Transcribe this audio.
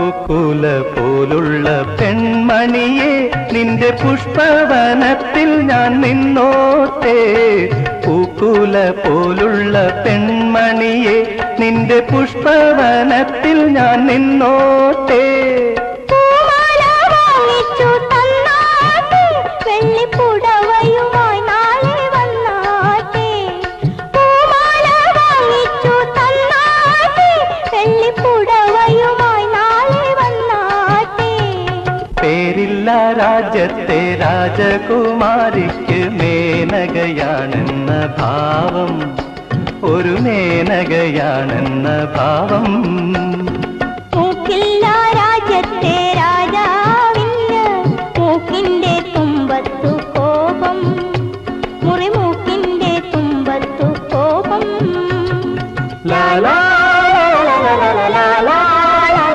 പൂക്കുല പോലുള്ള പെൺമണിയെ നിന്റെ പുഷ്പവനത്തിൽ ഞാൻ നിന്നോട്ടെ. പൂക്കുല പോലുള്ള പെൺമണിയെ നിന്റെ പുഷ്പവനത്തിൽ ഞാൻ നിന്നോട്ടെ. പേരില്ല രാജ്യത്തെ രാജകുമാരിക്ക് മേനകയാണെന്ന ഭാവം, ഒരു മേനകയാണെന്ന ഭാവം.